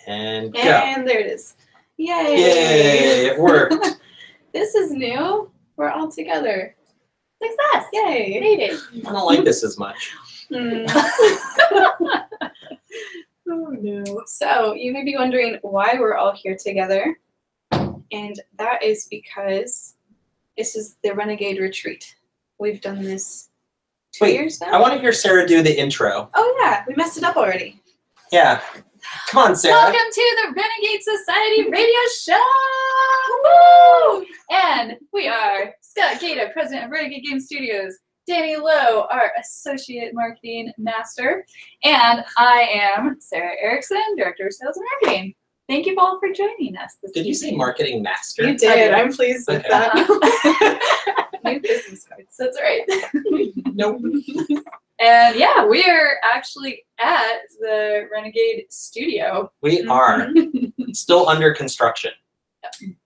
And go. And there it is. Yay! Yay! It worked. This is new. We're all together. Success! Yay! Made it. I don't like this as much. Oh no. So you may be wondering why we're all here together. And that is because this is the Renegade Retreat. We've done this 2 years now. I want to hear Sarah do the intro. Oh yeah, we messed it up already. Yeah. Come on, Sarah. Welcome to the Renegade Society Radio Show! Woo! And we are Scott Gata, President of Renegade Game Studios, Danny Lowe, our Associate Marketing Master, and I am Sara Erickson, Director of Sales and Marketing. Thank you all for joining us this Did you say Marketing Master? You did. I'm pleased with that. New business cards, that's right. Nope. And yeah, we are actually at the Renegade Studio. We are still under construction.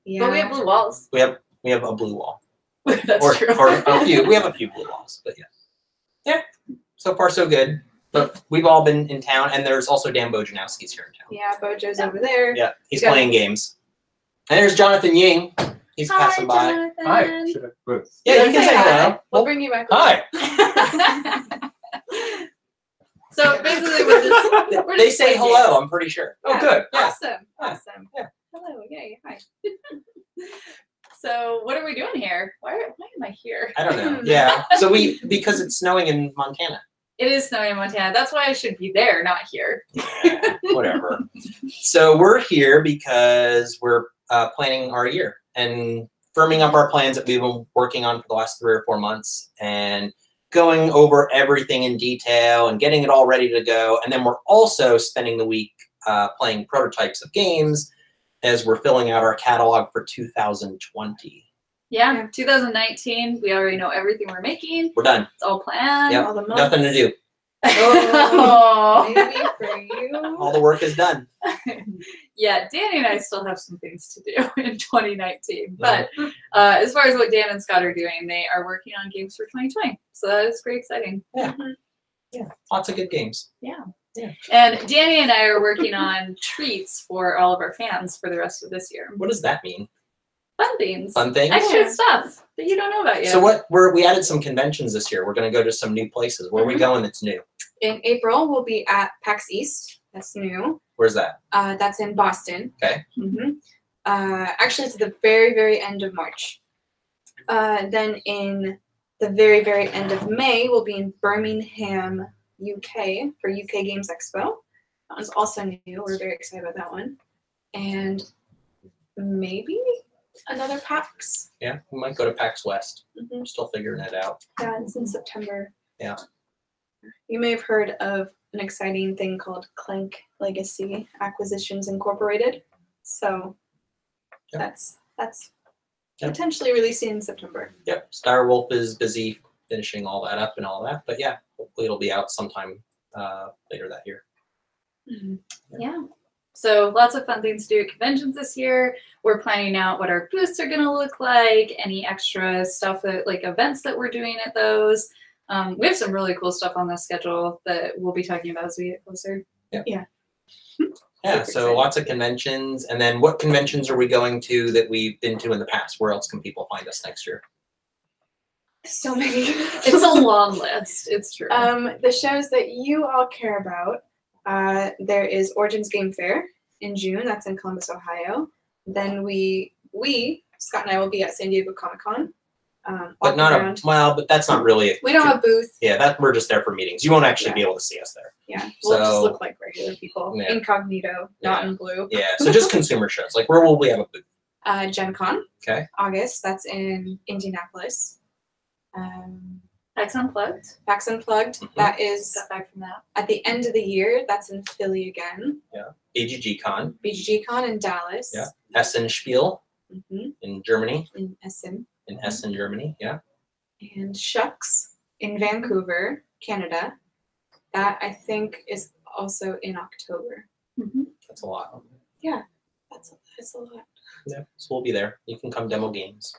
Yeah. But we have blue walls. We have a blue wall. That's true. Or a few. We have a few blue walls, but yeah. Yeah. So far so good. But we've all been in town, and there's also Dan Bojanowski's here in town. Yeah, Bojo's over there. Yeah, he's playing games. And there's Jonathan Ying. He's passing by. Jonathan. Hi. Should I put? Yeah, you can say hello. We'll bring you back. Hi. So basically, we're They just say playing hello, games. I'm pretty sure. Oh, good. Yeah. Awesome. Awesome. Yeah. Hello. Yay. Hi. So what are we doing here? Why am I here? I don't know. Yeah. So because it's snowing in Montana. It is snowing in Montana. That's why I should be there, not here. Yeah, whatever. So we're here because we're planning our year and firming up our plans that we've been working on for the last 3 or 4 months and going over everything in detail and getting it all ready to go. And then we're also spending the week playing prototypes of games as we're filling out our catalog for 2020. Yeah, 2019. We already know everything we're making. We're done. It's all planned. Yep. All the months. Nothing to do. Oh. Maybe for you. All the work is done. Yeah, Danny and I still have some things to do in 2019. But as far as what Dan and Scott are doing, they are working on games for 2020. So that is pretty exciting. Yeah. Yeah. Lots of good games. Yeah. Yeah. And Danny and I are working on treats for all of our fans for the rest of this year. What does that mean? Fun things. Fun things? Extra stuff that you don't know about yet. So we added some conventions this year. We're going to go to some new places. Where are we going that's new? In April, we'll be at PAX East. That's new. Where's that? That's in Boston. Okay. Actually, it's the very, very end of March. Then in the very, very end of May, we'll be in Birmingham, UK for UK Games Expo. That one's also new. We're very excited about that one. And maybe another PAX. Yeah, we might go to PAX West. Mm-hmm. We're still figuring it out. Yeah, it's in September. Yeah. You may have heard of an exciting thing called Clank Legacy Acquisitions Incorporated. So that's potentially releasing in September. Yep. Starwolf is busy finishing all that up and all that. But yeah, hopefully it'll be out sometime later that year. Yeah. So lots of fun things to do at conventions this year. We're planning out what our booths are going to look like, any extra stuff that like events that we're doing at those. We have some really cool stuff on the schedule that we'll be talking about as we get closer. Yep. Yeah. Yeah, so lots of conventions. And then what conventions are we going to that we've been to in the past? Where else can people find us next year? So many. It's a long list. It's true. The shows that you all care about, there is Origins Game Fair in June. That's in Columbus, Ohio. Then we Scott and I will be at San Diego Comic-Con. But but that's not really. We don't have a booth. Yeah, we're just there for meetings. You won't actually be able to see us there. Yeah, we'll just So- look like regular people, Yeah. incognito, not in blue. Yeah, so just consumer shows. Like where will we have a booth? Gen Con. Okay. August. That's in Indianapolis. PAX Unplugged. PAX Unplugged. Mhm. That is Got back from that. at the end of the year. That's in Philly again. AGG Con. BGG Con in Dallas. Yeah. Essen Spiel hmm in Germany. In Essen. In Essen, Germany. Yeah. And Shucks in Vancouver, Canada. That I think is also in October. That's a lot. That's a lot. Yeah. So we'll be there. You can come demo games.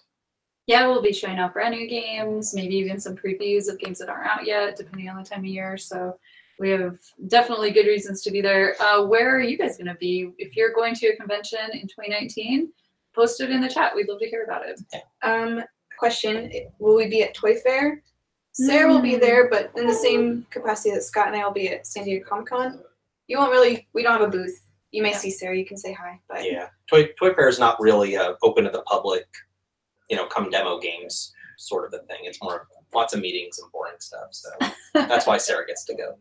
Yeah, we'll be showing off brand new games, maybe even some previews of games that aren't out yet, depending on the time of year. So We have definitely good reasons to be there. Where are you guys going to be? If you're going to a convention in 2019, post it in the chat. We'd love to hear about it. Question, will we be at Toy Fair? Sarah will be there, but in the same capacity that Scott and I will be at San Diego Comic-Con. You won't really, we don't have a booth. You may see Sarah, you can say hi. But yeah, Toy Fair is not really open to the public, you know, come demo games sort of a thing. It's more lots of meetings and boring stuff. So that's why Sarah gets to go.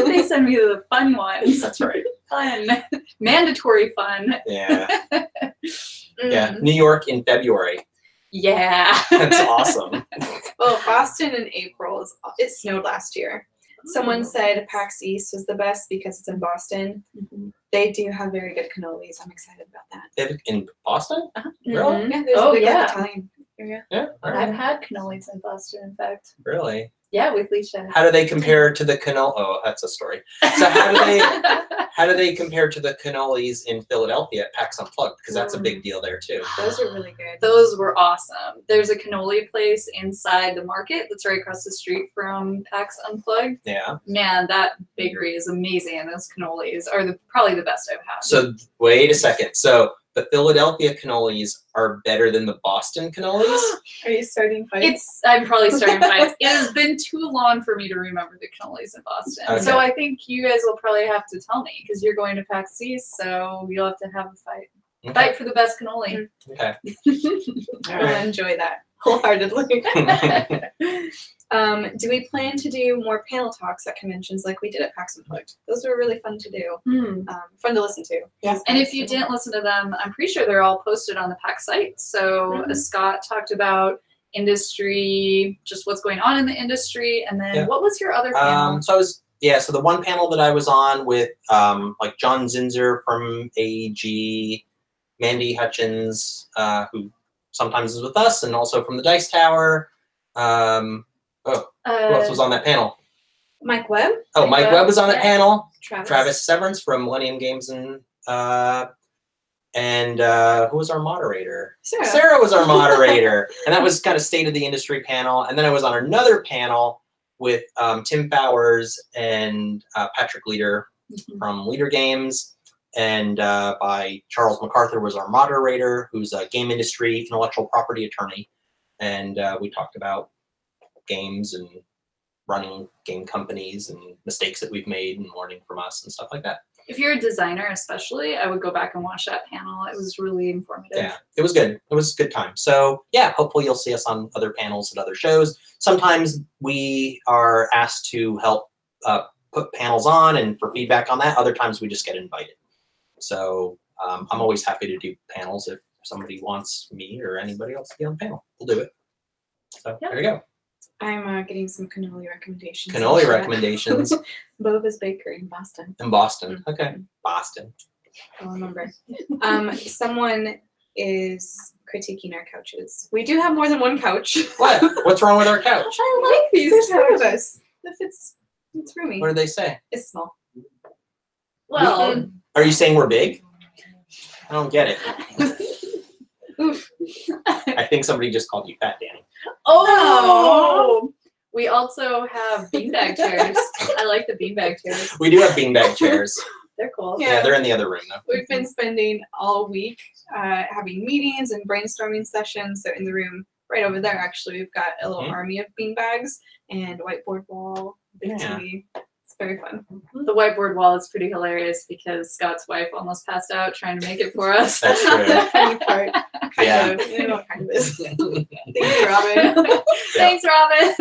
They send me the fun ones. That's right. Fun. Mandatory fun. Yeah. Yeah. New York in February. Yeah. That's awesome. Well, Boston in April, it snowed last year. Someone said PAX East is the best because it's in Boston. They do have very good cannolis. I'm excited about that. In Boston? Really? Yeah, there's Oh, a big yeah. Italian area. Yeah. All right. I've had cannolis in Boston, in fact. Really? Yeah, with Leisha. How do they compare to the cannoli? Oh, that's a story. So how do they compare to the cannolis in Philadelphia at PAX Unplugged? Because that's a big deal there too. Those are really good. Those were awesome. There's a cannoli place inside the market that's right across the street from PAX Unplugged. Yeah. Man, that bakery is amazing, and those cannolis are probably the best I've had. So wait a second. So the Philadelphia cannolis are better than the Boston cannolis? Are you starting fights? I'm probably starting fights. It has been too long for me to remember the cannolis in Boston. Okay. So I think you guys will probably have to tell me, because you're going to PAX East, so you'll have to have a fight. Okay. Fight for the best cannoli. Okay. I'll enjoy that wholeheartedly. Do we plan to do more panel talks at conventions like we did at PAX Unplugged? Those were really fun to do. Fun to listen to. Yes. And if you didn't listen to them, I'm pretty sure they're all posted on the PAX site. So Scott talked about industry, just what's going on in the industry, and then what was your other panel? So the one panel that I was on with like John Zinzer from AEG, Mandy Hutchins, who sometimes is with us, and also from the Dice Tower. Who else was on that panel? Mike Webb. Oh, Mike Webb was on that panel. Travis Severance from Millennium Games, and who was our moderator? Sarah was our moderator, and that was kind of state of the industry panel. And then I was on another panel with Tim Bowers and Patrick Leader from Leader Games, and by Charles MacArthur was our moderator, who's a game industry intellectual property attorney, and we talked about games and running game companies and mistakes that we've made and learning from us and stuff like that. If you're a designer especially, I would go back and watch that panel. It was really informative. Yeah, it was good. It was a good time. So yeah, hopefully you'll see us on other panels at other shows. Sometimes we are asked to help put panels on and for feedback on that. Other times we just get invited. So I'm always happy to do panels if somebody wants me or anybody else to be on the panel. We'll do it. So there you go. I'm getting some cannoli recommendations. Cannoli recommendations. Bova's Bakery in Boston. In Boston. Okay. Boston. I'll remember. Someone is critiquing our couches. We do have more than one couch. What? What's wrong with our couch? I like these. There's two of us. It's roomy. What did they say? It's small. Well, are you saying we're big? I don't get it. Oof. I think somebody just called you fat, Danny. Oh! We also have beanbag chairs. I like the beanbag chairs. We do have beanbag chairs. They're cool. Yeah, they're in the other room though. We've been spending all week having meetings and brainstorming sessions. So in the room right over there, actually, we've got a little army of beanbags and whiteboard wall, big TV. It's very fun. The whiteboard wall is pretty hilarious because Scott's wife almost passed out trying to make it for us. That's true. The funny part. Kind of. You know what kind of is. Thanks, Robin. Thanks, Robin.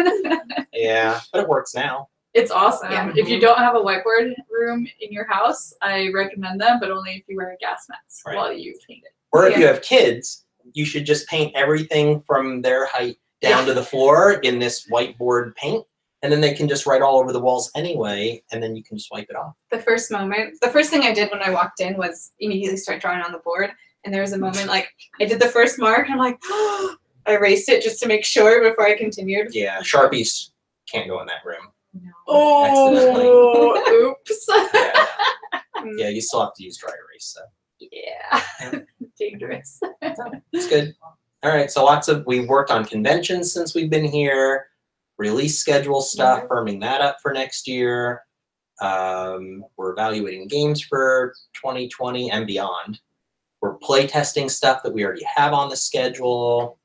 Yeah, but it works now. It's awesome. Yeah. If you don't have a whiteboard room in your house, I recommend them, but only if you wear a gas mask while you paint it. Or if you have kids, you should just paint everything from their height down to the floor in this whiteboard paint. And then they can just write all over the walls anyway, and then you can just wipe it off. The first thing I did when I walked in was immediately start drawing on the board. And there was a moment, like, I did the first mark, and I'm like, oh, I erased it just to make sure before I continued. Yeah, Sharpies can't go in that room. No. Oh, oops. Yeah, you still have to use dry erase. So. Yeah, dangerous. It's good. All right, so we've worked on conventions since we've been here. Release schedule stuff, firming that up for next year. We're evaluating games for 2020 and beyond. We're playtesting stuff that we already have on the schedule.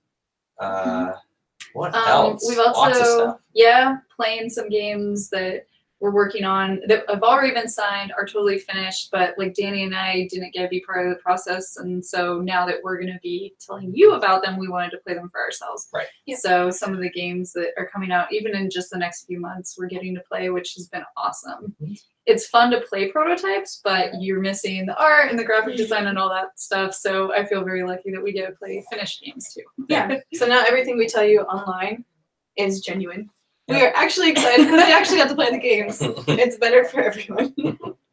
What else? We've Lots of also, stuff. yeah, playing some games that we're working on that have already been signed, are totally finished, but like Danny and I didn't get to be part of the process, and so now that we're going to be telling you about them, we wanted to play them for ourselves. Right. Yeah. So some of the games that are coming out, even in just the next few months, we're getting to play, which has been awesome. Mm-hmm. It's fun to play prototypes, but you're missing the art and the graphic design and all that stuff, so I feel very lucky that we get to play finished games too. Yeah, so now everything we tell you online is genuine. We are actually excited because we actually got to play the games. It's better for everyone.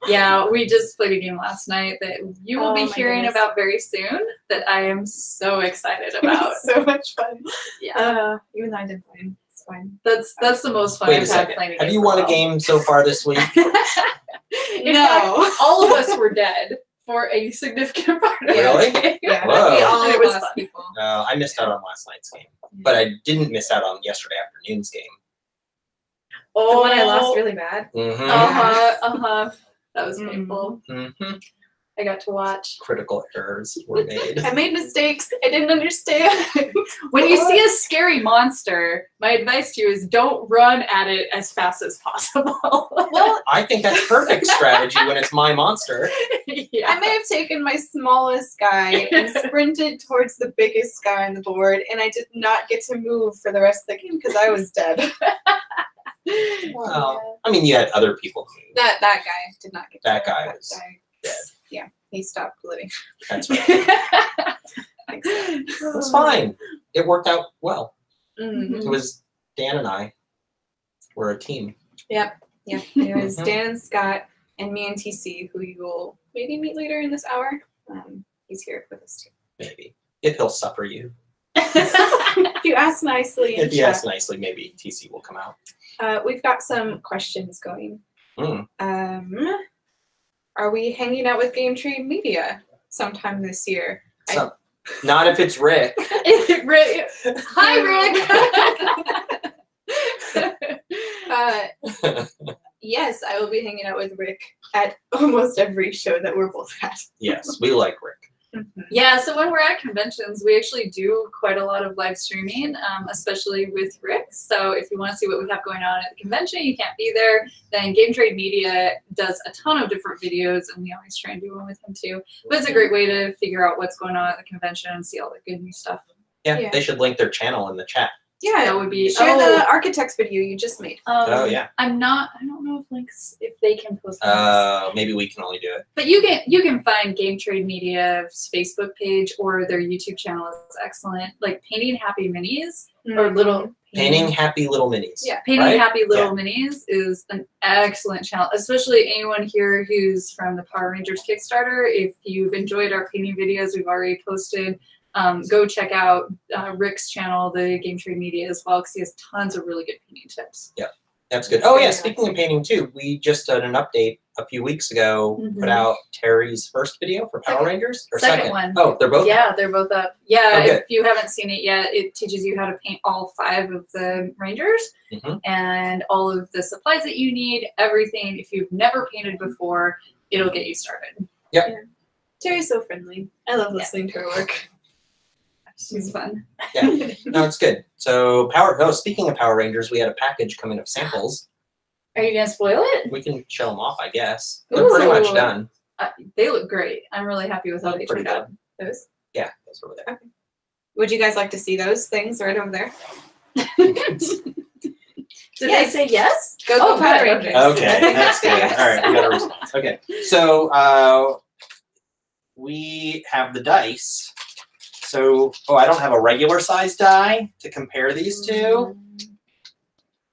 Yeah, we just played a game last night that you will be hearing goodness. about very soon that I am so excited about. So much fun. Yeah. Even though I didn't play, it's fine. That's the most fun Wait a I've had second. playing a game. Have you won a game so far this week? In fact, all of us were dead for a significant part of Really? the game. Yeah, Whoa. we all And it was lost fun. people. I missed out on last night's game, but I didn't miss out on yesterday afternoon's game. The one I lost really bad. Mm-hmm. That was painful. Mm-hmm. I got to watch. Critical errors were made. I made mistakes. I didn't understand. When you see a scary monster, my advice to you is don't run at it as fast as possible. Well, I think that's perfect strategy when it's my monster. Yeah. I may have taken my smallest guy and sprinted towards the biggest guy on the board, and I did not get to move for the rest of the game because I was dead. Well, I mean, you had other people move. That guy did not get That to guy move. was dead. Yeah, he stopped living. That's right. It was fine. It worked out well. Mm-hmm. It was Dan and I were a team. Yep. Yeah. It was Mhm. Dan and Scott and me and TC, who you will maybe meet later in this hour. He's here with us too. Maybe. If he'll suffer you. If you ask nicely. in If you chat. ask nicely, maybe TC will come out. We've got some questions going. Mm. Are we hanging out with Game Trade Media sometime this year? So, not if it's Rick. Hi, Rick. Yes, I will be hanging out with Rick at almost every show that we're both at. Yes, we like Rick. Yeah, so when we're at conventions, we actually do quite a lot of live streaming, especially with Rick. So if you want to see what we have going on at the convention, you can't be there, then Game Trade Media does a ton of different videos, and we always try and do one with him too. But it's a great way to figure out what's going on at the convention and see all the good new stuff. Yeah, they should link their channel in the chat. Yeah, That would be share the architects video you just made. Oh, yeah. I don't know if they can post links. Maybe we can only do it. But you can find Game Trade Media's Facebook page or their YouTube channel is excellent. Like Painting Happy Minis or little Painting Happy Little Minis. Yeah, Painting right? Happy Little Minis is an excellent channel, especially anyone here who's from the Power Rangers Kickstarter. If you've enjoyed our painting videos, we've already posted. Go check out Rick's channel, the Game Trade Media as well, because he has tons of really good painting tips. Yeah, that's good. Oh yeah, speaking of painting too, we just did an update a few weeks ago. Put out Terry's first video for Power Rangers, or Second one. Oh, they're both. Yeah, they're both up. Yeah, Okay. if you haven't seen it yet, it teaches you how to paint all 5 of the Rangers and all of the supplies that you need, everything. If you've never painted before, it'll get you started. Yep. Yeah. Terry's so friendly. I love listening to her work. She's fun. Yeah, no, it's good. So speaking of Power Rangers, we had a package coming of samples. Are you gonna spoil it? We can show them off, I guess. They're pretty much done. They look great. I'm really happy with how they turned out. Those? Yeah, those over there. Okay. Would you guys like to see those things right over there? Did they say yes? Go Oh, Power good. Rangers. Okay, that's good. Yes. All right, we got a response. Okay, so we have the dice. So, I don't have a regular size die to compare these to.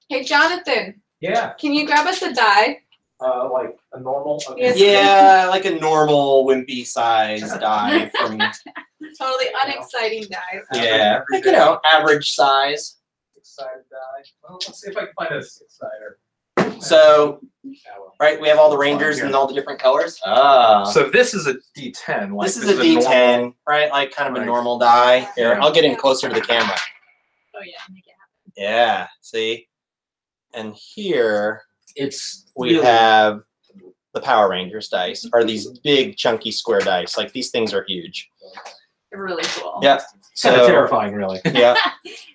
Hey, Jonathan, Yeah, can you grab us a die? like a normal. Okay. Yes. Yeah, like a normal wimpy size die from Totally unexciting die. yeah, like, average size. 6-sided die. Well, let's see if I can find a 6-sider. So, Oh, right, we have all the Rangers in all the different colors. Ah. so this is a D10. Like This is a D10, right? Like kind of a Right. normal die. Here, I'll get in closer to the camera. Oh yeah, make it happen. Yeah, see? And here, We have the Power Rangers dice, are these big chunky square dice. Like these things are huge. They're really cool. Yep. Kind of So terrifying, really. yeah.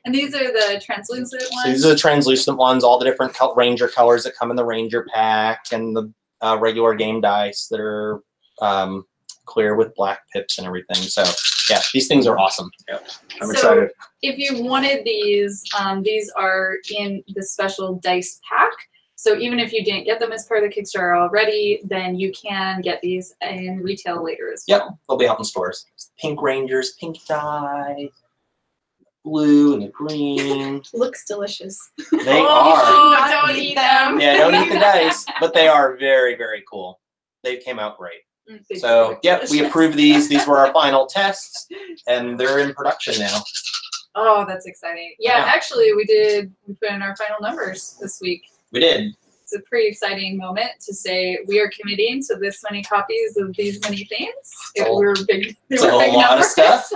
And these are the translucent ones. So these are the translucent ones, all the different Ranger colors that come in the Ranger pack, and the regular game dice that are clear with black pips and everything. So yeah, these things are awesome. Yeah, I'm excited. If you wanted these are in the special dice pack. So even if you didn't get them as part of the Kickstarter already, then you can get these in retail later as well. Yep, they'll be out in stores. Pink Rangers, pink die, blue and the green. Looks delicious. They Oh, are. don't eat them. Yeah, don't eat the dice, but they are very, very cool. They came out great. So, yep, we approve these. These were our final tests, and they're in production now. Oh, that's exciting. Yeah, actually, we put in our final numbers this week. We did. It's a pretty exciting moment to say we are committing to this many copies of these many things. It's a whole lot of stuff.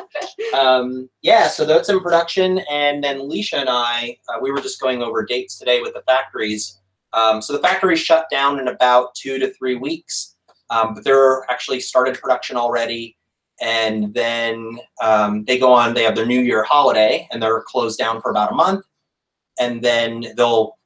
Yeah, so that's in production, and then Leisha and I, we were just going over dates today with the factories. So the factories shut down in about 2 to 3 weeks, but they're actually started production already. And then they have their New Year holiday, and they're closed down for about a month. And then they'll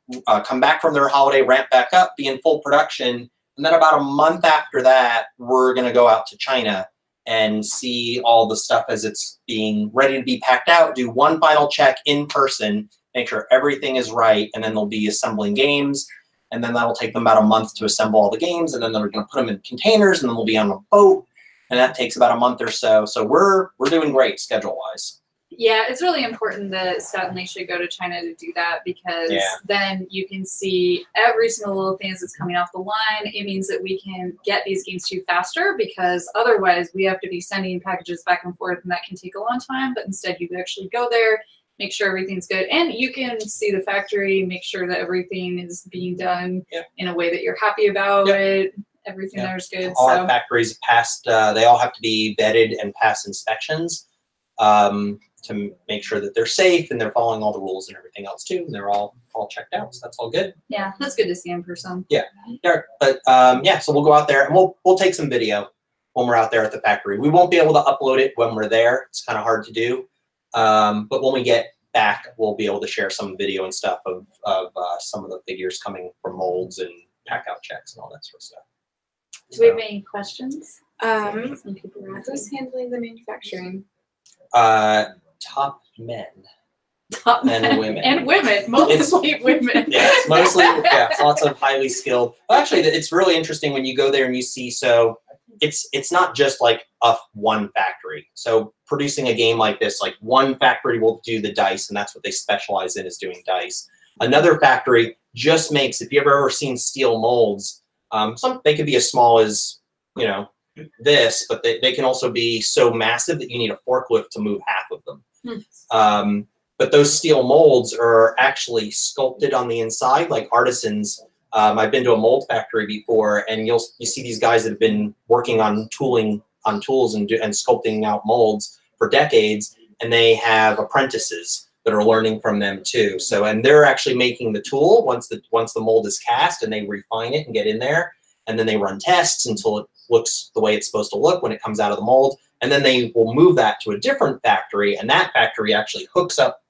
come back from their holiday, ramp back up, be in full production. And then about a month after that, we're going to go out to China and see all the stuff as it's being ready to be packed out, do one final check in person, make sure everything is right, and then they'll be assembling games. And then that'll take them about a month to assemble all the games, and then they're going to put them in containers, and then they'll be on a boat. And that takes about a month or so. So we're doing great schedule-wise. Yeah, it's really important that Scott and Leisha go to China to do that, because then you can see every single little thing that's coming off the line. It means that we can get these games to you faster, because otherwise we have to be sending packages back and forth, and that can take a long time. But instead you actually go there, make sure everything's good, and you can see the factory, make sure that everything is being done in a way that you're happy about it. Everything there is good. All our factories passed, they all have to be vetted and pass inspections to make sure that they're safe and they're following all the rules and everything else too. And they're all checked out, so that's all good. Yeah, that's good to see in person. Yeah, but yeah, so we'll go out there and we'll take some video when we're out there at the factory. We won't be able to upload it when we're there. It's kind of hard to do. But when we get back, we'll be able to share some video and stuff of some of the figures coming from molds and pack out checks and all that sort of stuff. Do we have any questions? Some people are who's handling the manufacturing? Top men. Top men and women. And women, mostly women. Yeah, it's mostly lots of highly skilled. Well, actually, it's really interesting when you go there and you see. So it's not just like one factory. So producing a game like this, like one factory will do the dice, and that's what they specialize in, is doing dice. Another factory just makes. If you've ever seen steel molds, they could be as small as this, but they can also be so massive that you need a forklift to move half of them. But those steel molds are actually sculpted on the inside like artisans. I've been to a mold factory before, and you see these guys that have been working on tools and sculpting out molds for decades, and they have apprentices that are learning from them too. So, and they're actually making the tool once the mold is cast, and they refine it and get in there, and then they run tests until it looks the way it's supposed to look when it comes out of the mold. And then they will move that to a different factory, and that factory actually hooks up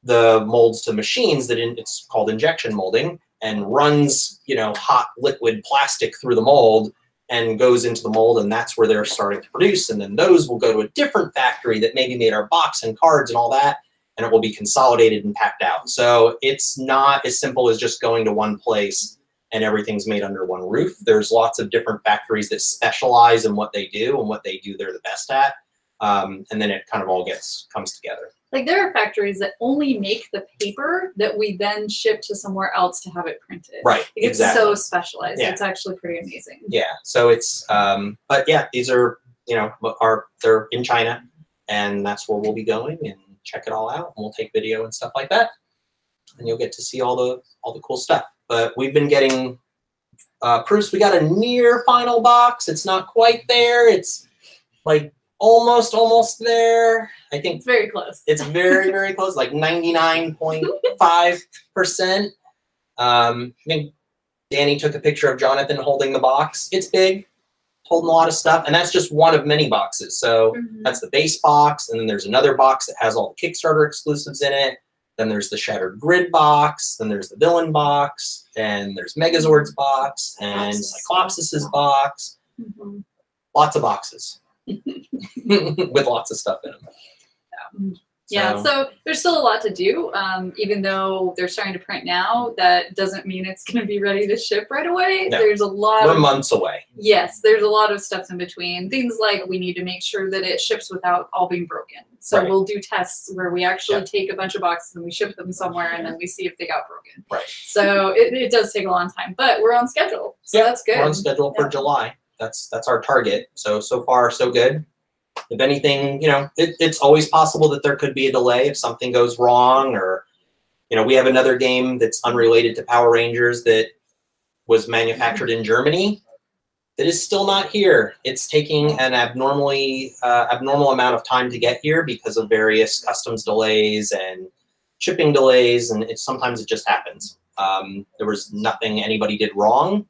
the molds to machines it's called injection molding, and runs hot liquid plastic through the mold and goes into the mold, and that's where they're starting to produce. And then those will go to a different factory that maybe made our box and cards and all that, and it will be consolidated and packed out. So it's not as simple as just going to one place and everything's made under one roof. There's lots of different factories that specialize in what they do, and what they do they're the best at. And then it kind of all comes together. Like, there are factories that only make the paper that we then ship to somewhere else to have it printed. Right, It's exactly. so specialized. Yeah. It's actually pretty amazing. Yeah, so it's, but yeah, these are, they're in China, and that's where we'll be going and check it all out, and we'll take video and stuff like that, and you'll get to see all the cool stuff. But we've been getting proofs. We got a near final box. It's not quite there. It's like almost there. I think It's very close. it's very, very close, like 99.5%. I think Danny took a picture of Jonathan holding the box. It's big, holding a lot of stuff, and that's just one of many boxes. So that's the base box, and then there's another box that has all the Kickstarter exclusives in it. Then there's the Shattered Grid box, then there's the Villain box, and there's Megazord's box, and Cyclopsis's box. Lots of boxes with lots of stuff in them. Yeah, so there's still a lot to do. Even though they're starting to print now, that doesn't mean it's going to be ready to ship right away. No. There's a lot We're months away. Yes, there's a lot of steps in between. Things like we need to make sure that it ships without all being broken. So we'll do tests where we actually take a bunch of boxes and we ship them somewhere and then we see if they got broken. So it does take a long time, but we're on schedule. So that's good. We're on schedule for July. That's our target. So far, so good. If anything, it's always possible that there could be a delay if something goes wrong, or, we have another game that's unrelated to Power Rangers that was manufactured in Germany that is still not here. It's taking an abnormal amount of time to get here because of various customs delays and shipping delays, and sometimes it just happens. There was nothing anybody did wrong.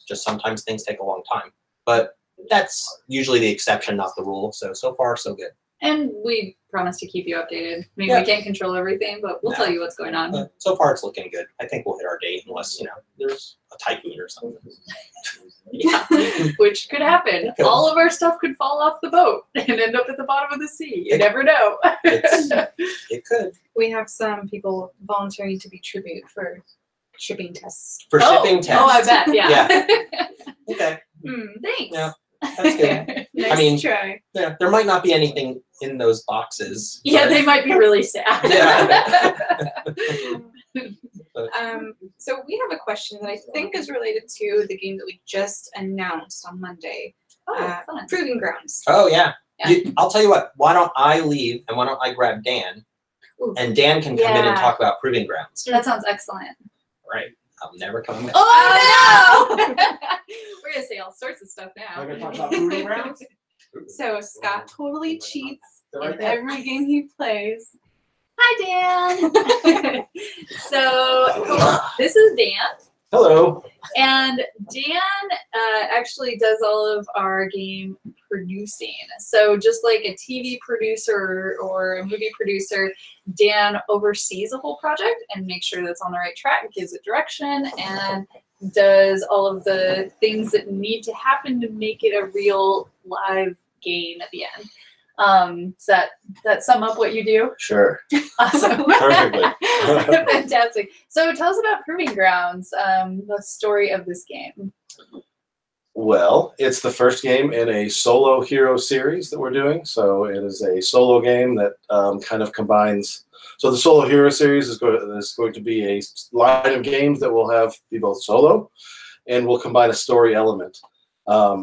Just sometimes things take a long time, but that's usually the exception, not the rule. So far, so good. And we promise to keep you updated. I mean, we can't control everything, but we'll tell you what's going on. But so far, it's looking good. I think we'll hit our date unless, there's a typhoon or something. Which could happen. All of our stuff could fall off the boat and end up at the bottom of the sea. You never know. It could. We have some people volunteering to be tribute for shipping tests. For shipping tests. Oh, I bet. Yeah. Okay. Thanks. Yeah. That's good. Nice try. Yeah, there might not be anything in those boxes. Yeah, they might be really sad. So we have a question that I think is related to the game that we just announced on Monday. Fun. Proving Grounds. Oh, yeah. I'll tell you what. Why don't I leave and why don't I grab Dan? And Dan can come in and talk about Proving Grounds. That sounds excellent. Right. I'm never coming back. Oh, no! We're going to say all sorts of stuff now. We're going to talk about Proving Grounds? So Scott totally cheats in every game he plays. Hi, Dan. So this is Dan. Hello. And Dan actually does all of our game producing. So just like a TV producer or a movie producer, Dan oversees a whole project and makes sure that's on the right track, gives it direction, and does all of the things that need to happen to make it a real live game at the end. Does that sum up what you do? Sure. Awesome. Perfectly. Fantastic. So tell us about Proving Grounds, the story of this game. Well, it's the first game in a solo hero series that we're doing. So it is a solo game that kind of combines. So the solo hero series is going to be a line of games that will be both solo and will combine a story element.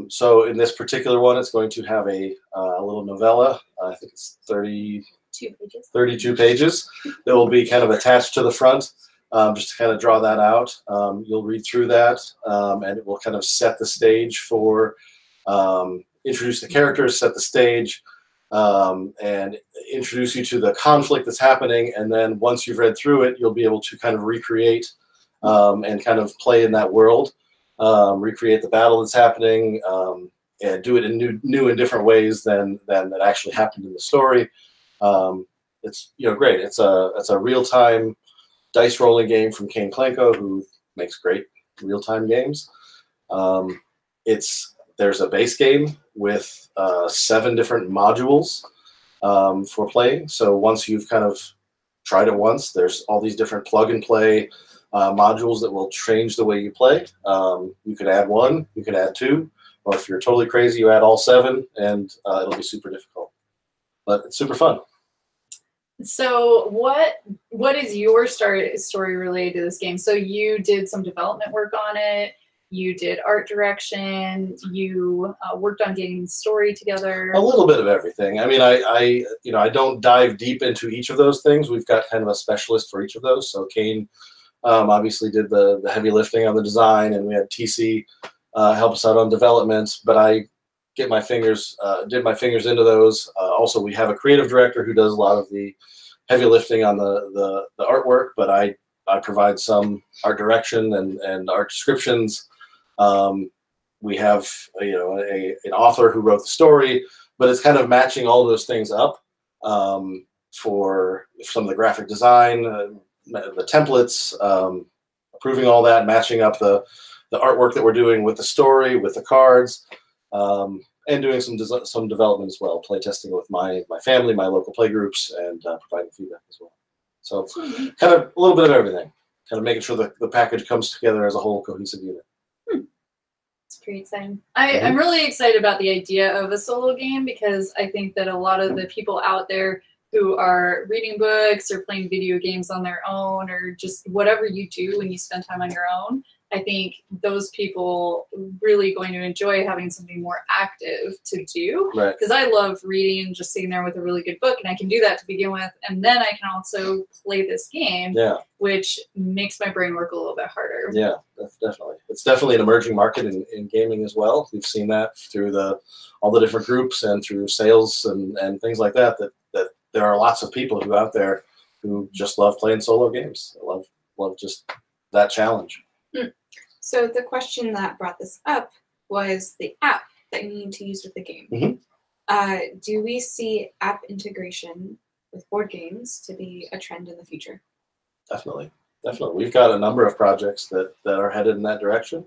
So in this particular one, it's going to have a little novella. I think it's 32 pages that will be kind of attached to the front, just to kind of draw that out. You'll read through that, and it will kind of set the stage for, introduce the characters, set the stage, and introduce you to the conflict that's happening. And then once you've read through it, you'll be able to kind of recreate and kind of play in that world. Recreate the battle that's happening, and do it in new and different ways than that actually happened in the story. It's great. It's a real-time dice rolling game from Kane Klenko, who makes great real-time games. There's a base game with 7 different modules for playing. So once you've kind of tried it once, there's all these different plug-and-play modules that will change the way you play. You could add 1, you could add 2, or if you're totally crazy, you add all 7, and it'll be super difficult. But it's super fun. So what is your story related to this game? So you did some development work on it. You did art direction. You worked on getting the story together. A little bit of everything. I mean, I don't dive deep into each of those things. We've got kind of a specialist for each of those. So Kane obviously did the heavy lifting on the design, and we had TC help us out on development. But I did my fingers into those. Also, we have a creative director who does a lot of the heavy lifting on the artwork, but I I provide some art direction and art descriptions. We have an author who wrote the story, but it's kind of matching all those things up for some of the graphic design, the templates, approving all that, matching up the artwork that we're doing with the story, with the cards, and doing some development as well, playtesting with my family, my local play groups, and providing feedback as well. So kind of a little bit of everything, kind of making sure that the package comes together as a whole cohesive unit. It's pretty exciting. I'm really excited about the idea of a solo game because I think that a lot of the people out there who are reading books or playing video games on their own or just whatever you do when you spend time on your own, I think those people really going to enjoy having something more active to do. Right. Because I love reading and just sitting there with a really good book, and I can do that to begin with, and then I can also play this game, which makes my brain work a little bit harder. Yeah, definitely. It's definitely an emerging market in gaming as well. We've seen that through all the different groups and through sales and things like that, that there are lots of people who out there who just love playing solo games. Love just that challenge. So the question that brought this up was the app that you need to use with the game. Do we see app integration with board games to be a trend in the future? Definitely. We've got a number of projects that are headed in that direction.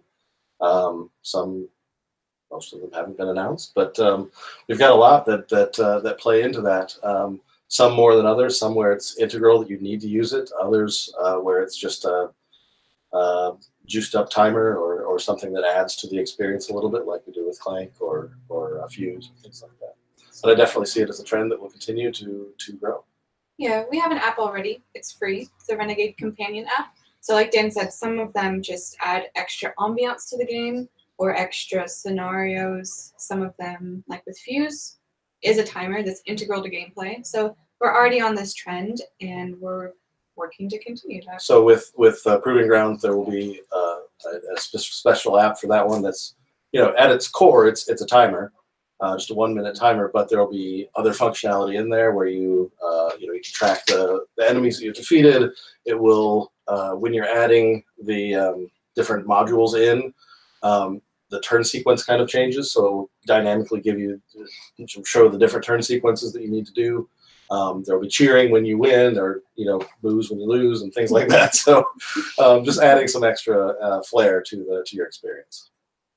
Most of them haven't been announced, but we've got a lot that play into that. Some more than others. Some where it's integral that you need to use it. Others where it's just a juiced up timer or something that adds to the experience a little bit, like we do with Clank or a Fuse and things like that. But I definitely see it as a trend that will continue to grow. Yeah, we have an app already. It's free. It's the Renegade Companion app. So like Dan said, some of them just add extra ambiance to the game or extra scenarios. Some of them, like with Fuse, is a timer that's integral to gameplay. So we're already on this trend, and we're working to continue that. So with Proving Grounds, there will be a special app for that one. That's at its core, it's a timer, just a 1-minute timer. But there will be other functionality in there where you you can track the enemies that you've defeated. It will when you're adding the different modules in. The turn sequence kind of changes, so it will dynamically show the different turn sequences that you need to do. There'll be cheering when you win, or boos when you lose, and things like that. So, just adding some extra flair to your experience.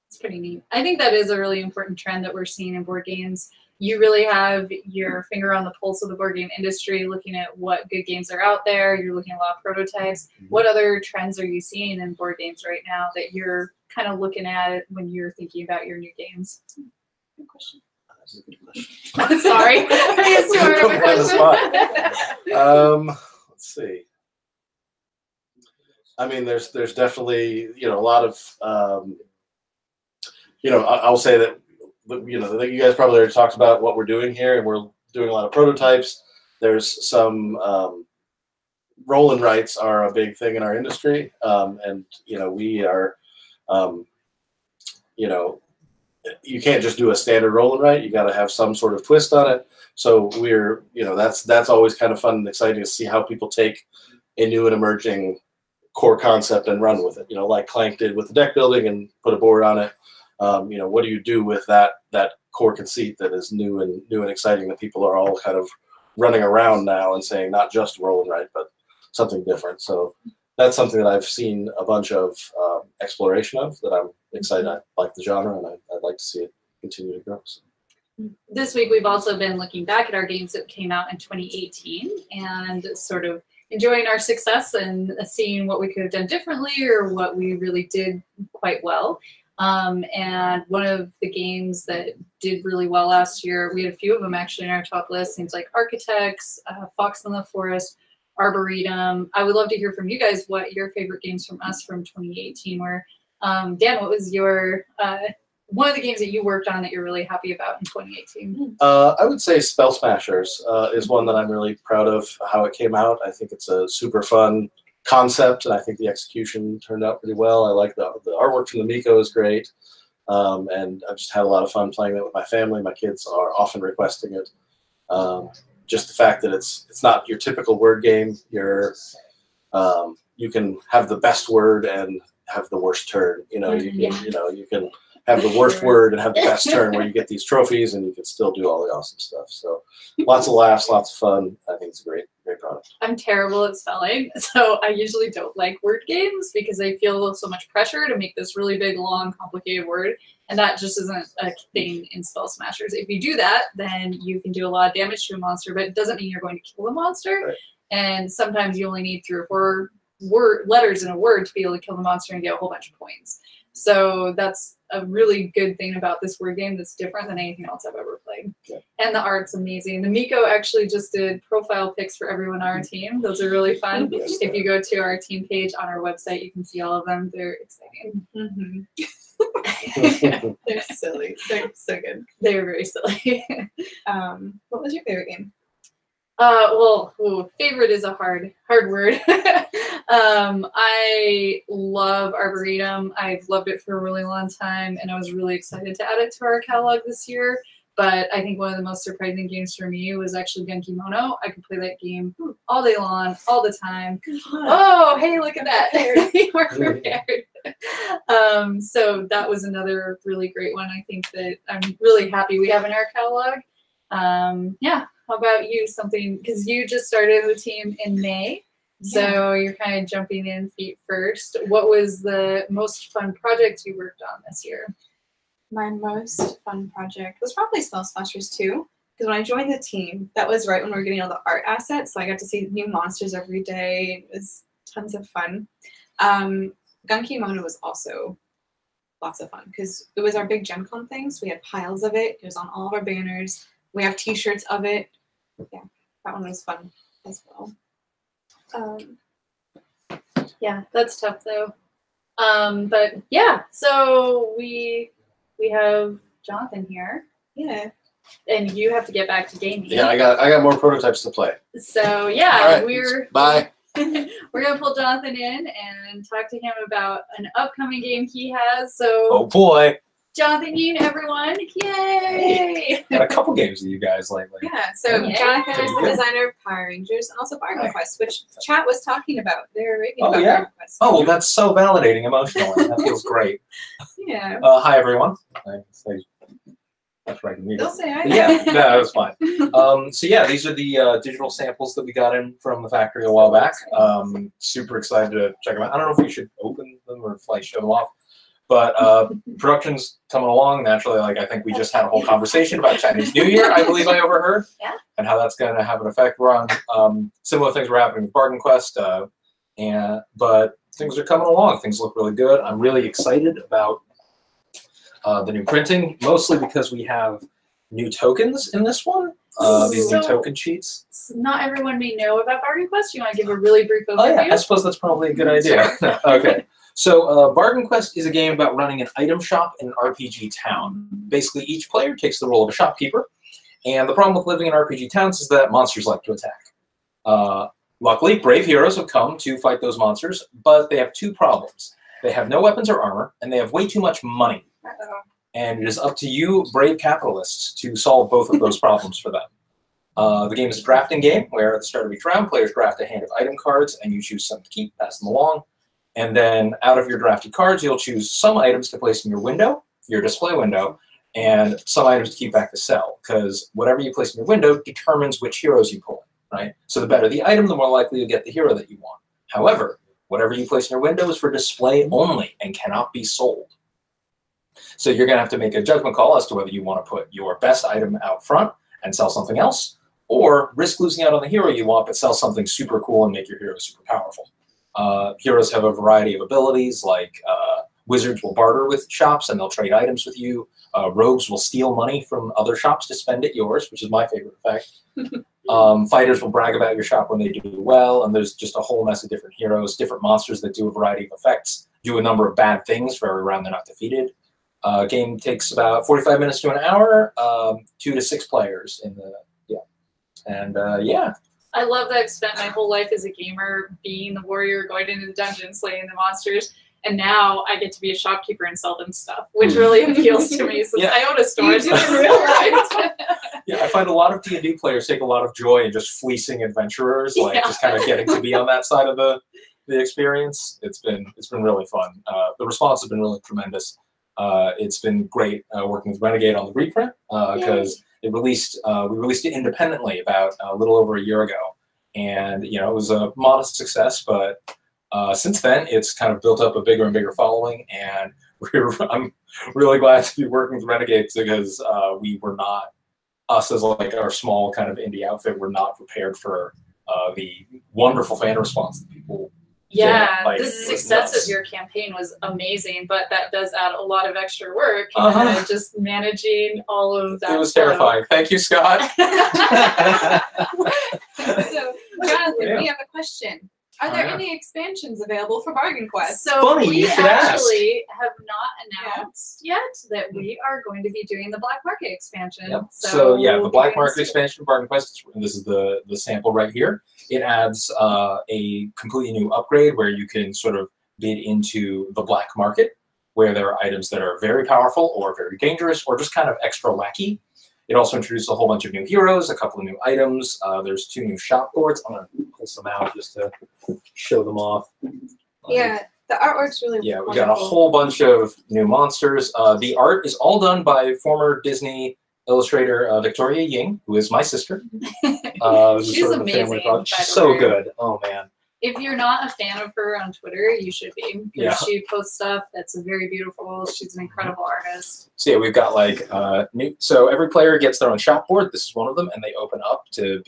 It's pretty neat. I think that is a really important trend that we're seeing in board games. You really have your finger on the pulse of the board game industry, looking at what good games are out there. You're looking at a lot of prototypes. What other trends are you seeing in board games right now that you're kind of looking at when you're thinking about your new games? Good question. That's a good question. Sorry. Let's see. I mean, there's definitely a lot of I'll say that you guys probably already talked about what we're doing here, and we're doing a lot of prototypes. There's some roll and writes are a big thing in our industry, and we are you can't just do a standard roll and write. You got to have some sort of twist on it. So we're that's always kind of fun and exciting to see how people take a new and emerging core concept and run with it. Like Clank did with the deck building and put a board on it. What do you do with that core conceit that is new and exciting that people are all kind of running around now and saying not just roll and write, but something different. So that's something that I've seen a bunch of exploration of that I'm excited. I like the genre, and I'd like to see it continue to grow. So. This week, we've also been looking back at our games that came out in 2018 and sort of enjoying our success and seeing what we could have done differently or what we really did quite well. And one of the games that did really well last year, we had a few of them actually in our top list, things like Architects, Fox in the Forest, Arboretum. I would love to hear from you guys what your favorite games from us from 2018 were. Dan, what was your one of the games that you worked on that you're really happy about in 2018? I would say Spell Smashers is one that I'm really proud of how it came out. I think it's a super fun concept, and I think the execution turned out pretty well. I like the artwork from the Miko is great, and I've just had a lot of fun playing it with my family. My kids are often requesting it. Just the fact that it's not your typical word game. You're you can have the best word and have the worst turn. You know, you can have the worst word and have the best turn where you get these trophies and you can still do all the awesome stuff. So lots of laughs, lots of fun. I think it's a great product. I'm terrible at spelling, so I usually don't like word games because I feel so much pressure to make this really big, long, complicated word, and that just isn't a thing in Spell Smashers. If you do that, then you can do a lot of damage to a monster, but it doesn't mean you're going to kill the monster. Right. And sometimes you only need 3 or 4 letters in a word to be able to kill the monster and get a whole bunch of points. So that's a really good thing about this word game that's different than anything else I've ever played. Yeah. And the art's amazing. The Miko actually just did profile pics for everyone on our team. Those are really fun. Yes, If you go to our team page on our website, you can see all of them. They're exciting. They're silly. They're so good. They are very silly. What was your favorite game? Favorite is a hard word. I love Arboretum. I've loved it for a really long time, and I was really excited to add it to our catalog this year. But I think one of the most surprising games for me was actually Genkimono. I could play that game all day long, all the time. Oh, hey, look at that. We're prepared. So that was another really great one. I think that I'm really happy we have in our catalog. Yeah. How about you? Something, because you just started the team in May, so you're kind of jumping in feet first. What was the most fun project you worked on this year? My most fun project was probably Spell Smashers 2, because when I joined the team, that was right when we were getting all the art assets, so I got to see new monsters every day. It was tons of fun. Genkimono was also lots of fun, because it was our big Gen Con thing, so we had piles of it. It was on all of our banners. We have t-shirts of it. Yeah, that one was fun as well. Yeah, that's tough though. But yeah, so we have Jonathan here. Yeah. And you have to get back to gaming. Yeah, I got more prototypes to play. So yeah, All right, we're gonna pull Jonathan in and talk to him about an upcoming game he has. So Oh boy, Jonathan, everyone, yay! got a couple games with you guys lately. Yeah, so Yeah. Jonathan is the designer of Power Rangers and also Bargain Quest, which chat was talking about. They were raving Oh, about yeah? Bargain Quest. Oh, well, that's so validating emotionally. That feels great. Yeah. Hi everyone. That's right. They'll say I Yeah, no, that was fine. So yeah, these are the digital samples that we got in from the factory a while back. Super excited to check them out. I don't know if we should open them or if I show them off, but production's coming along naturally. Like I think we just had a whole conversation about Chinese New Year, I believe I overheard, and how that's going to have an effect. We're on similar things were happening with Bargain Quest, but things are coming along. Things look really good. I'm really excited about the new printing, mostly because we have new tokens in this one. These new token sheets. Not everyone may know about Bargain Quest. You want to give a really brief overview? Oh yeah, I suppose that's probably a good idea. Okay. So Bargain Quest is a game about running an item shop in an RPG town. Basically, each player takes the role of a shopkeeper. And the problem with living in RPG towns is that monsters like to attack. Luckily, brave heroes have come to fight those monsters, but they have two problems. They have no weapons or armor, and they have way too much money. And it is up to you, brave capitalists, to solve both of those problems for them. The game is a drafting game, where at the start of each round, players draft a hand of item cards, and you choose some to keep, pass them along. And then out of your drafted cards, you'll choose some items to place in your window, your display window, and some items to keep back to sell, because whatever you place in your window determines which heroes you pull in, right? So the better the item, the more likely you'll get the hero that you want. However, whatever you place in your window is for display only and cannot be sold. So you're going to have to make a judgment call as to whether you want to put your best item out front and sell something else, or risk losing out on the hero you want but sell something super cool and make your hero super powerful. Heroes have a variety of abilities, like wizards will barter with shops and they'll trade items with you. Rogues will steal money from other shops to spend at yours, which is my favorite effect. Fighters will brag about your shop when they do well, and there's just a whole mess of different heroes, different monsters that do a variety of effects, do a number of bad things for every round they're not defeated. Game takes about 45 minutes to an hour, 2 to 6 players in the, yeah. I love that I've spent my whole life as a gamer being the warrior, going into the dungeon, slaying the monsters, and now I get to be a shopkeeper and sell them stuff, which really appeals to me since I own a store in real life. Yeah, I find a lot of D&D players take a lot of joy in just fleecing adventurers, like just kind of getting to be on that side of the the experience. It's been really fun. The response has been really tremendous. It's been great working with Renegade on the reprint because we released it independently about a little over a year ago, and it was a modest success. But since then, it's kind of built up a bigger and bigger following, and I'm really glad to be working with Renegade because we were not, us as like our small kind of indie outfit, we're not prepared for the wonderful fan response that people. Yeah, like, the success of your campaign was amazing, but that does add a lot of extra work. Just managing all of that. It was terrifying. Thank you, Scott. So, Jonathan, we have a question. Are there any expansions available for Bargain Quest? So Funny, we you should ask. actually have not announced yet that we are going to be doing the Black Market expansion. Yep. So So yeah, the we'll Black be Market doing expansion of Bargain Quest, and this is the sample right here. It adds a completely new upgrade where you can sort of bid into the black market, where there are items that are very powerful or very dangerous or just kind of extra wacky. It also introduces a whole bunch of new heroes, a couple of new items. There's 2 new shop boards. I'm gonna pull some out just to show them off. Yeah, the artwork's really Yeah, we wonderful. got a whole bunch of new monsters. The art is all done by former Disney illustrator Victoria Ying, who is my sister. This is She's sort of a amazing, family by project. the She's so way. good. Oh man. If you're not a fan of her on Twitter, you should be, because Yeah. she posts stuff that's very beautiful. She's an incredible artist. So yeah, we've got like new. So every player gets their own shop board. This is one of them, and they open up to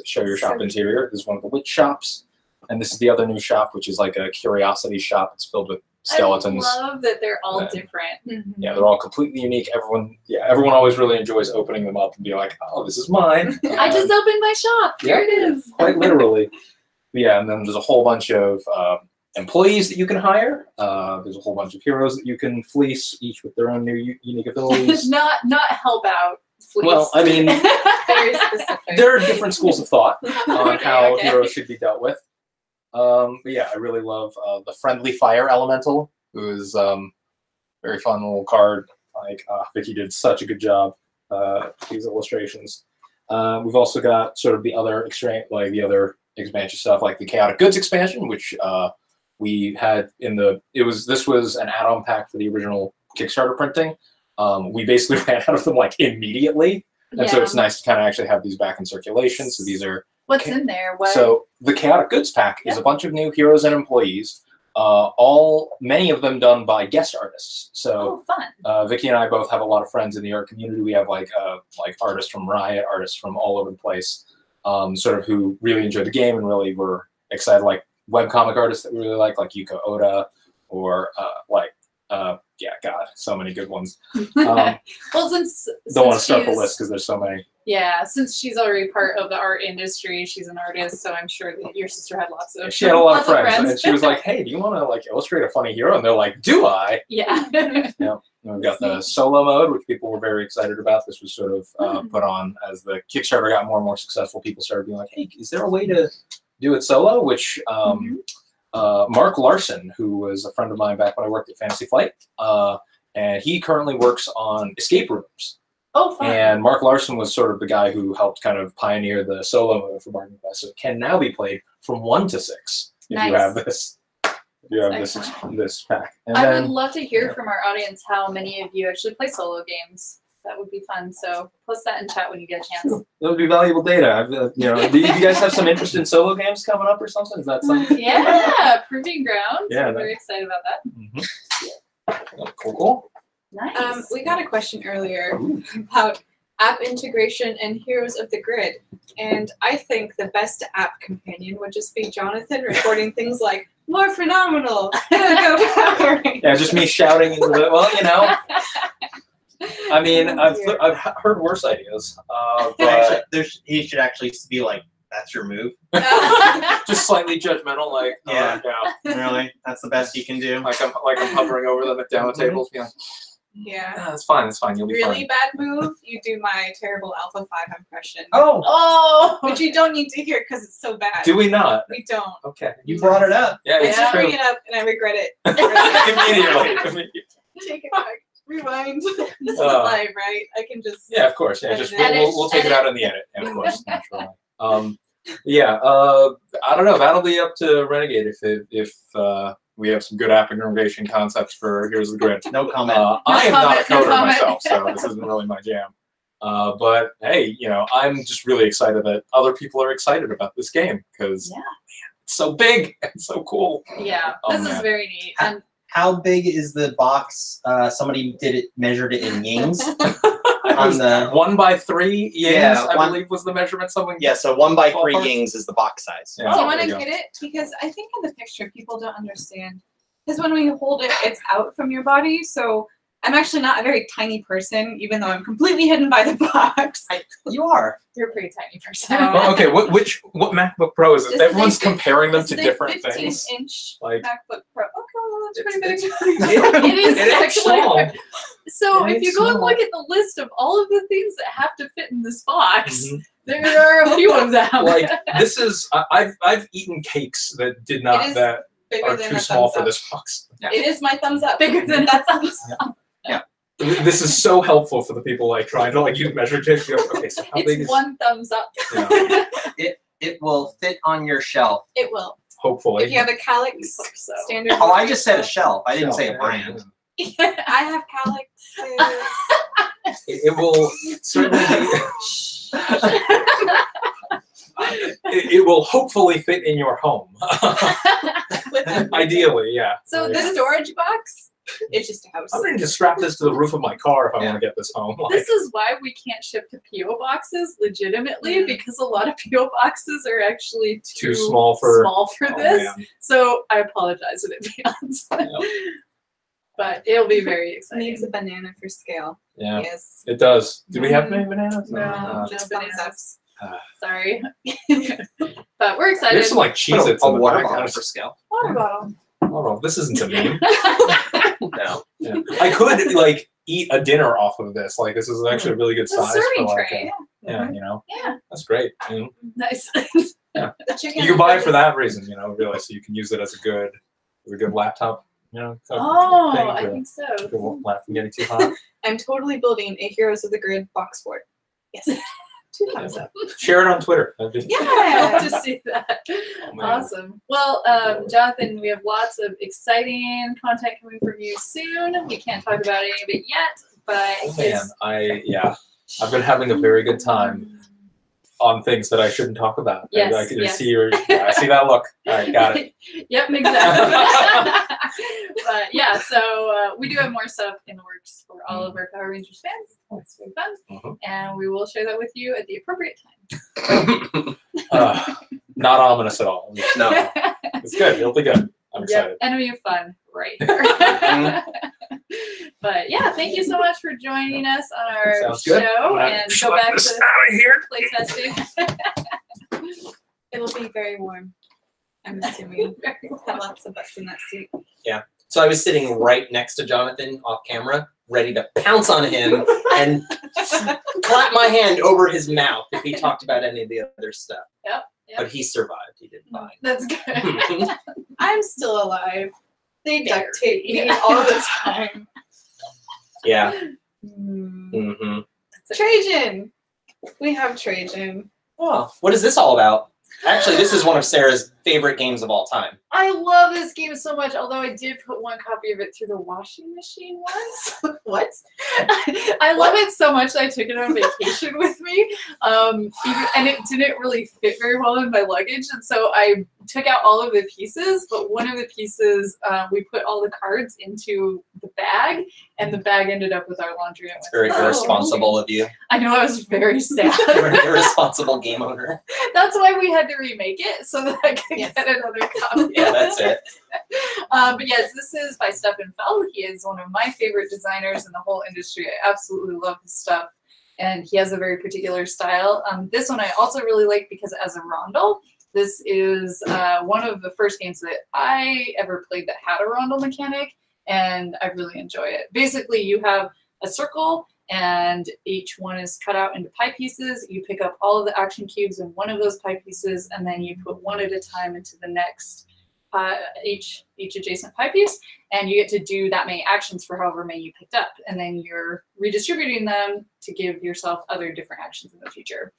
show your shop interior. This is one of the witch shops, and this is the other new shop, which is like a curiosity shop. It's filled with skeletons. I love that they're all Yeah. different. Yeah, they're all completely unique. Everyone always really enjoys opening them up and being like, "Oh, this is mine." I just opened my shop. Here it is. Quite literally. Yeah, and then there's a whole bunch of employees that you can hire. There's a whole bunch of heroes that you can fleece, each with their own new unique abilities. not help out. Please. Well, I mean, Very specific. there are different schools of thought on Okay, how okay. heroes should be dealt with. But yeah, I really love the friendly fire elemental, who is very fun little card. Like Vicky did such a good job with these illustrations. We've also got sort of the other expansion stuff, like the Chaotic Goods expansion, which we had this was an add-on pack for the original Kickstarter printing. We basically ran out of them like immediately, and so it's nice to kind of actually have these back in circulation. So these are What's in there? What? so the Chaotic Goods pack is a bunch of new heroes and employees, many of them done by guest artists. So fun. Vicky and I both have a lot of friends in the art community. We have like artists from Riot, artists from all over the place, sort of who really enjoy the game and really were excited, like webcomic artists that we really like Yuko Oda, or God, so many good ones. Well, since Don't want to start the she's- list because there's so many. Yeah, since she's already part of the art industry, she's an artist, so I'm sure that your sister had lots of. She had a lot of lots friends, and she was like, "Hey, do you want to like illustrate a funny hero?" And they're like, "Do I?" Yeah. Yeah. And we've got the solo mode, which people were very excited about. This was sort of put on as the Kickstarter got more and more successful. People started being like, "Hey, is there a way to do it solo?" Which Mark Larson, who was a friend of mine back when I worked at Fantasy Flight, and he currently works on escape rooms. Oh, fun. And Mark Larson was sort of the guy who helped kind of pioneer the solo mode for Bargain Quest. So it can now be played from 1 to 6 if you have this. If you have this pack. And I then, would love to hear from our audience how many of you actually play solo games. That would be fun. So post that in chat when you get a chance. that would be valuable data. Do you guys have some interest in solo games coming up or something? Is that something? Yeah, Proving Grounds. Yeah, I'm very excited about that. Cool. Nice. We got a question earlier about app integration and Heroes of the Grid. And I think the best app companion would just be Jonathan recording things like, more phenomenal, go power. Yeah, just me shouting into the, I mean, I've heard worse ideas. But He should actually be like, "That's your move." just slightly judgmental, like, Yeah. yeah, Really? That's the best you can do? like I'm hovering over them at down tables, being like, Yeah. It's fine, you'll be Really fine. bad move, you do my terrible Alpha 5 impression. Oh, Which you don't need to hear because it's so bad. do we not? We don't. Okay. You brought it up. Yeah, I it's just true. bring it up and I regret it. Immediately. Take it back. Rewind. This isn't Uh, live, right? I can just. Yeah, of course. Yeah, just we'll take it out in the edit. Yeah, of course. Naturally. Yeah, I don't know. That'll be up to Renegade if we have some good app integration concepts for Here's the Grid. No comment. I am not a comment, no coder comment. myself, so this isn't really my jam. But hey, I'm just really excited that other people are excited about this game because it's so big and so cool. Yeah, Oh, this is man. very neat. And How big is the box? Somebody measured it in yings. On the 1 by 3 yings, Yeah, I one- believe was the measurement. Someone yeah, so 1 by 3 Ballpark? yings is the box size. Yeah, Do you want there to you go. get it? Because I think in the picture people don't understand. Because when we hold it, it's out from your body. So I'm actually not a very tiny person, even though I'm completely hidden by the box. You are. you're a pretty tiny person. Well, okay, what MacBook Pro is it? This is Everyone's a comparing them This to is different a things. 15-inch Like- MacBook Pro. Okay, well, that's pretty big. It is It is actually. small. So It if is you go and small. look at the list of all of the things that have to fit in this box, Mhm. there are a few of them. Like this is I've eaten cakes that did not It is that Bigger are than too a small thumbs for up. this box. It is my thumbs up. Bigger than That's This is so helpful for the people like trying to like use measure tapes. You go, okay, so how big it's is one thumbs up. Yeah. It will fit on your shelf. It will. hopefully. If you have a Calyx So. standard. Oh, I just said a shelf. I didn't say a Yeah. brand. I have Calyxes. It will certainly it will hopefully fit in your home. Ideally, yeah. So the storage box, it's just a house. I'm ready to strap this to the roof of my car if I want to get this home. Like, This is why we can't ship to PO boxes legitimately, because a lot of PO boxes are actually too small for oh, man. this. So I apologize in advance. But it'll be very exciting. Needs a banana for scale. Yeah, Yes. it does. Do we have any bananas? No, Uh, Just bananas. thumbs Sorry. But we're excited. There's some like Cheez-Its a in the water back. bottle for scale. water bottle. Oh, this isn't a meme. No. Yeah. I could like eat a dinner off of this. Like this is actually a really good It's a size for serving like tray. yeah, Yeah. that's great. Nice. The chicken You can buy it for is- that reason, really, so you can use it as a good laptop, type Oh, thing I to think so. keep the lap from getting too hot. I'm totally building a Heroes of the Grid box fort. Yes. 2 thumbs up. Share it on Twitter. That'd be- I Yeah. love to see that. man. Awesome. Well, Jonathan, we have lots of exciting content coming from you soon. We can't talk about any of it yet, but Oh, man, I've been having a very good time on things that I shouldn't talk about. Yes, I can yes. see I see that look. All right, got it. Yep, exactly. But yeah, so we do have more stuff in the works for all of our Power Rangers fans. It's very fun, Mhm. and we will share that with you at the appropriate time. Not ominous at all. No. It's good. It'll be good. I'm excited. Yep, enemy of fun right here. But yeah, thank you so much for joining us on our Sounds good. show, I'm gonna and go back to out of here. playtesting. It'll be very warm. I'm assuming. Have lots of butts in that seat. So I was sitting right next to Jonathan off camera, ready to pounce on him and clap my hand over his mouth if he talked about any of the other stuff. Yep. But he survived. He did fine. That's good. I'm still alive. They duct Barely. tape me all the time. Yeah. Mm. Mm-hmm. Trajan. We have Trajan. Oh, what is this all about? Actually, this is one of Sarah's favorite games of all time. I love this game so much, although I did put one copy of it through the washing machine once. What? I love it so much that I took it on vacation with me, and it didn't really fit very well in my luggage, and so I took out all of the pieces, but one of the pieces, we put all the cards into the bag, and the bag ended up with our laundry. It's very irresponsible of you. I know, I was very sad. You're an irresponsible game owner. That's why we had to remake it, so that I could Yes. get another copy. Yeah, that's it. But yes, this is by Stefan Feld. He is one of my favorite designers in the whole industry. I absolutely love his stuff, and he has a very particular style. This one I also really like because it has a rondel. This is one of the first games that I ever played that had a rondel mechanic, and I really enjoy it. Basically, you have a circle, and each one is cut out into pie pieces. You pick up all of the action cubes in one of those pie pieces, and then you put one at a time into the next each adjacent pie piece, and you get to do that many actions for however many you picked up, and then you're redistributing them to give yourself other different actions in the future.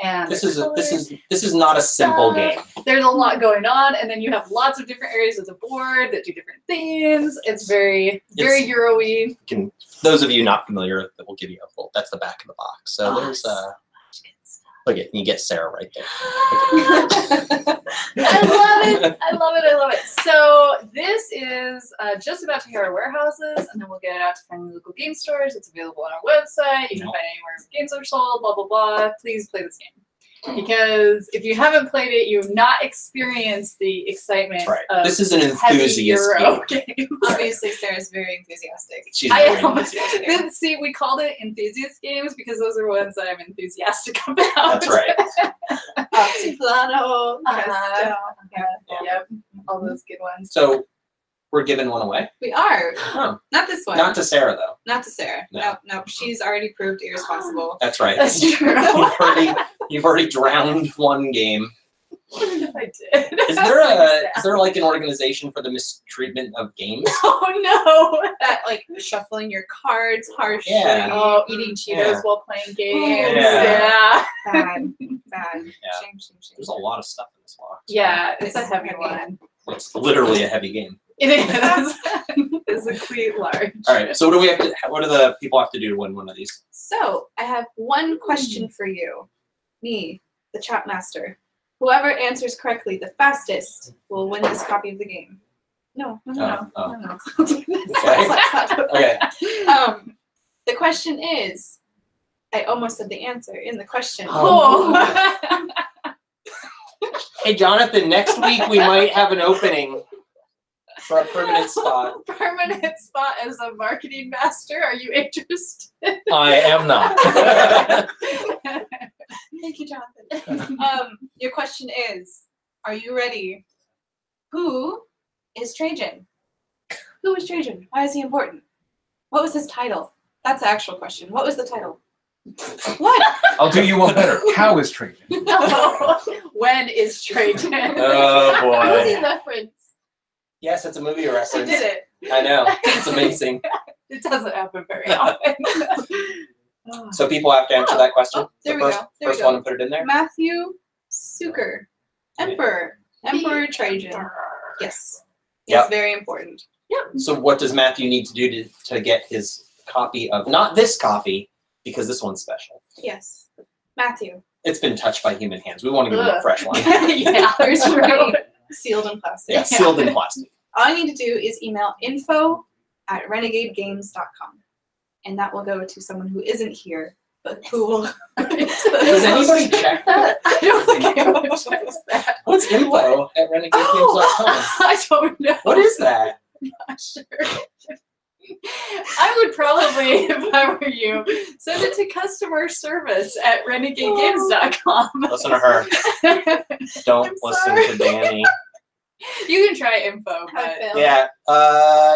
And This is not a simple game. There's a lot going on, and then you have lots of different areas of the board that do different things. It's very Euro-y. Those of you not familiar, that will give you a full. That's the back of the box. So there's look at you get Sarah right there. I love it. I love it. I love it. So this is just about to hit our warehouses, and then we'll get it out to friendly local game stores. It's available on our website. You can find it anywhere games are sold. Blah blah blah. Please play this game. Because if you haven't played it, you have not experienced the excitement of this is an heavy enthusiast Euro game. Obviously, Sarah's very enthusiastic. She's very am. enthusiastic. See, we called it enthusiast games because those are ones that I'm enthusiastic about. That's right. Altiplano. Yep. All those good ones. So we're giving one away. We are. Huh. Not this one. Not to Sarah though. Not to Sarah. No. No. She's already proved irresponsible. That's right. That's true. You've already drowned one game. I did. Is there like an organization for the mistreatment of games? Oh no! That like shuffling your cards harshly. Yeah. Oh, eating Cheetos Yeah. while playing games. Yeah. Bad. Bad. Yeah. Shame. There's a lot of stuff in this box. Yeah, it's a It's heavy heavy. one. It's literally a heavy game. It is. It's a quite large. All right. So what do the people have to do to win one of these? So I have one question for you. Me, the chat master. Whoever answers correctly the fastest will win this copy of the game. No. Oh. Okay. Okay. The question is, I almost said the answer in the question. Oh. Hey, Jonathan, next week we might have an opening for a permanent spot. Permanent spot as a marketing master. Are you interested? I am not. Thank you, Jonathan. Your question is, are you ready? Who is Trajan? Who is Trajan? Why is he important? What was his title? That's the actual question. What was the title? What? I'll do you one better. How is Trajan? No. When is Trajan? Oh What was he boy. reference? Yes, it's a movie I reference. did it. I know. It's amazing. It doesn't happen very often. So people have to answer that question. Oh, there the we first, go. There we first go. one and put it in there. Matthew Suker. Emperor. Emperor Trajan. Yes. Yep. It's very important. So what does Matthew need to do to get his copy of, not this copy, because this one's special. Yes. Matthew. It's been touched by human hands. We want to give him a Ugh. fresh one. Yeah, there's true. Sealed in plastic. Yeah, sealed in plastic. All I need to do is email info@renegadegames.com. And that will go to someone who isn't here, but who will. Does anybody check that? I don't think anyone checks that. What's info@renegadegames.com? I don't know. What is that? Not sure. I would probably, if I were you, send it to customer service at renegadegames.com. Listen to her. Don't listen sorry. to Danny. You can try info, but Yeah.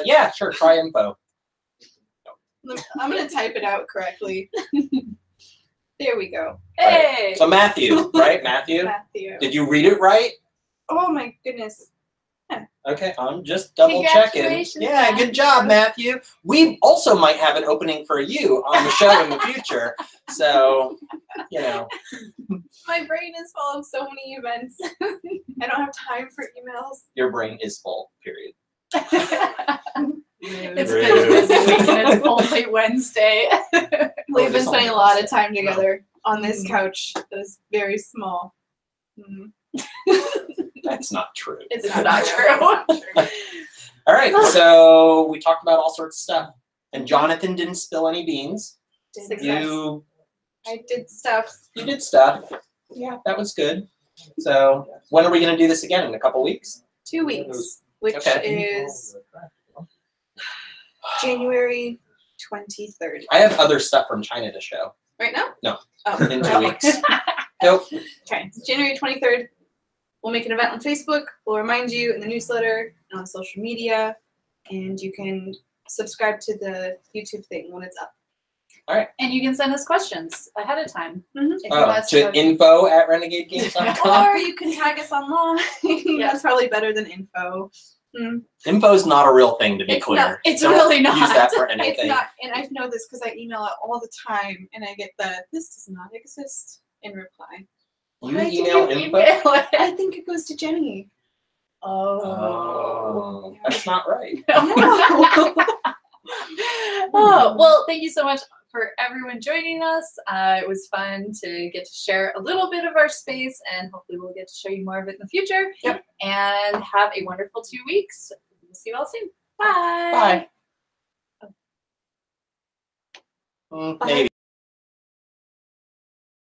Yeah, sure. Try info. I'm going to type it out correctly. There we go. hey. So Matthew, right? Matthew? Matthew. Did you read it right? Oh my goodness. Okay, I'm just double checking. Congratulations, Yeah, good job, Matthew. We also might have an opening for you on the show in the future. So, you know. My brain is full of so many events. I don't have time for emails. Your brain is full, period. It's been a busy week and it's only Wednesday. We've been spending a lot of time together on this couch that is very small. Mm. That's not true. It's It's not not true. true. It's not true. All right, so we talked about all sorts of stuff. And Jonathan didn't spill any beans. Success. You I did stuff. did stuff. Yeah. That was good. So when are we going to do this again? In a couple weeks? 2 weeks, which Okay. is January 23rd. I have other stuff from China to show Right now? No. Oh. in 2 weeks. Nope. Okay. It's January 23rd. We'll make an event on Facebook. We'll remind you in the newsletter and on social media. And you can subscribe to the YouTube thing when it's up. And you can send us questions ahead of time. Mhm. If you want us To info@renegadegames.com. Or you can tag us online. That's probably better than info. Info's not a real thing, to be It's clear. not- It's Don't really not. use that for It's anything. not, and I know this because I email it all the time, and I get this does not exist. in reply. You Why did email you info? email it? I think it goes to Jenny. Oh. That's not right. Oh, well, thank you so much for everyone joining us. It was fun to get to share a little bit of our space, and hopefully we'll get to show you more of it in the future. Yep. And have a wonderful 2 weeks. We'll see you all soon. Bye. Bye. Maybe.